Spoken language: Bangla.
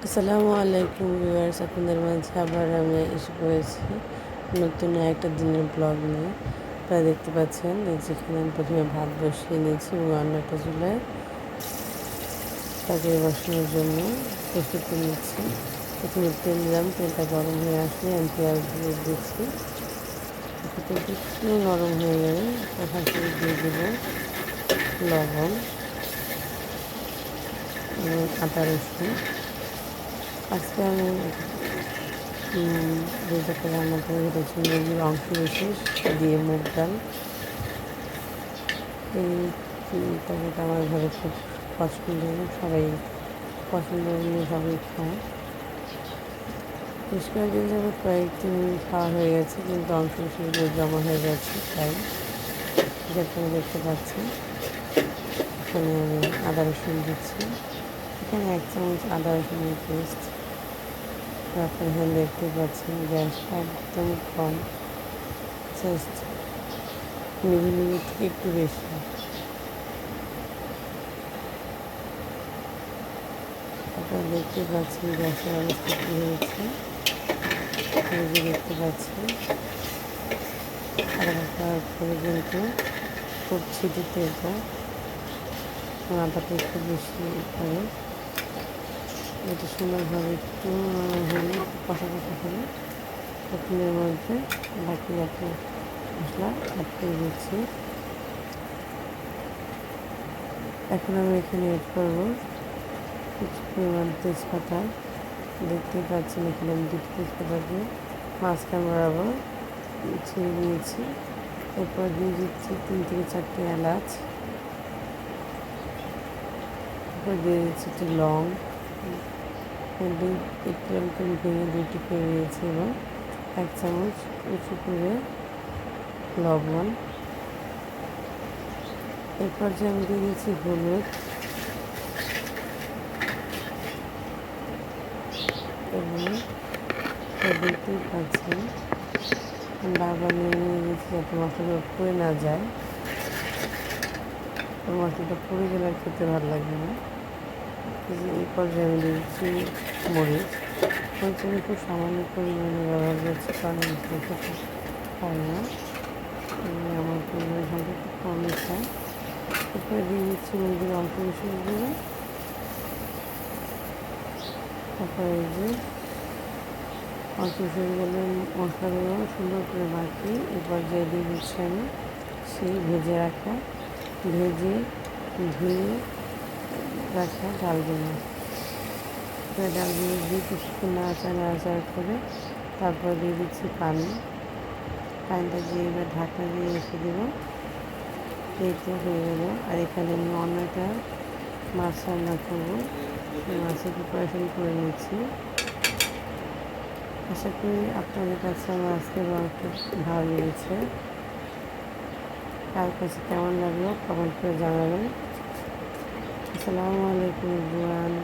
আসসালামু আলাইকুম ভিউয়ার্স, আপনাদের মাঝে আবার আমি এসে পড়েছি নতুন একটা দিনের ব্লগ নিয়ে। আপনারা দেখতে পাচ্ছেন যেখানে আমি প্রথমে ভাত বসিয়ে নিয়েছি এবং অন্যটা চুলায় তাকে বসানোর জন্য প্রস্তুতি নিচ্ছি। প্রথমে তেল দিলাম, তেলটা গরম হয়ে আসলে আমি পেঁয়াজ দিয়ে দিচ্ছি। তেলটা একটু নরম হয়ে গেলে তখন দিয়ে দেব লবণ এবং আদা রসুন। আজকে আমি যেটাকে রান্না করে সেটা হচ্ছে মুরগির অংশ বিশেষ দিয়ে মুগ ডাল। এই তরকারিটা আমার ঘরে খুব পছন্দ, সবাই পছন্দ নিয়ে সবাই খায়। বেশ কয়েকদিন যাবৎ কয়েকদিন খাওয়া হয়ে গেছে, কিন্তু অংশ বিশেষগুলো জমা হয়ে গেছে তাই যেটা দেখতে পাচ্ছি। এখানে আমি আদা রসুন দিচ্ছি, এখানে 1 চামচ আদা রসুনের পেস্ট। আপনারা এখানে দেখতে পাচ্ছেন গ্যাসটা একদম কম, জাস্ট মিনিট থেকে একটু বেশি। আপনারা দেখতে পাচ্ছেন গ্যাসের অবস্থা কী হয়েছে, দেখতে পাচ্ছেন আর পরে কিন্তু খুব ছিটিতে এটা আদাটা একটু বেশি করে এটা সুন্দরভাবে একটু হলে কষা কষা হলে তখনের মধ্যে বাকি একটা মশলা অ্যাড করে দিচ্ছি। এখন আমি এখানে অ্যাড করবো কিছু পরিমাণ তেজপাতা। দেখতেই পাচ্ছেন এখানে আমি 2টি তেজপাতা দিয়ে মাঝখান বরাবর ছিঁড়ে নিয়েছি। এরপর দিয়ে দিচ্ছি 3 থেকে 4টি এলাচ। এরপর দিয়ে দিচ্ছি একটি লং, একটু অল্প ভেঙে 2টি করে দিয়েছি এবং 1 চামচ উঁচু করে লবণ। এরপর যে আমি দিয়ে দিচ্ছি হলুদ এবং দেখতেই পাচ্ছেন বারবার নিয়ে দিচ্ছি যাতে মশলাটা পুড়ে না যায়। মশলাটা পুড়ে গেলে আর খেতে ভালো লাগবে না। এই পর্যায়ে আমি দিচ্ছি মরিচ। আমি খুব সামান্য পরিমাণে ব্যবহার করছি, কারণ আমি খেতে পারি না, আমার পরিবারের সংখ্যা খুব কমই খায়। এরপরে দিয়ে দিচ্ছি মুরগির অংশ বিশেষগুলো। তারপরে এই যে অংশ বিশেষগুলো মশলাগুলো সুন্দর করে মাখি। এই পর্যায়ে দিয়ে দিচ্ছি আমি সেই ভেজে ধুয়ে রাখা ডালগুলো। ডালগুলো দিয়ে কিছুক্ষণ নাড়াচাড়া করে তারপর দিয়ে দিচ্ছি পানিটা দিয়ে এবার ঢাকনা দিয়ে রেখে দেবো। এইটা হয়ে গেল। আর এখানে আমি অন্য একটা মাছ রান্না করবো, মাছের প্রিপারেশন করে নিচ্ছি। আশা করি আপনাদের কাছে আমার আজকে খুব ভালো লেগেছে। কার কাছে কেমন লাগলো কমেন্ট করে জানাবেন। আসসালামু আলাইকুম এভরিওয়ান।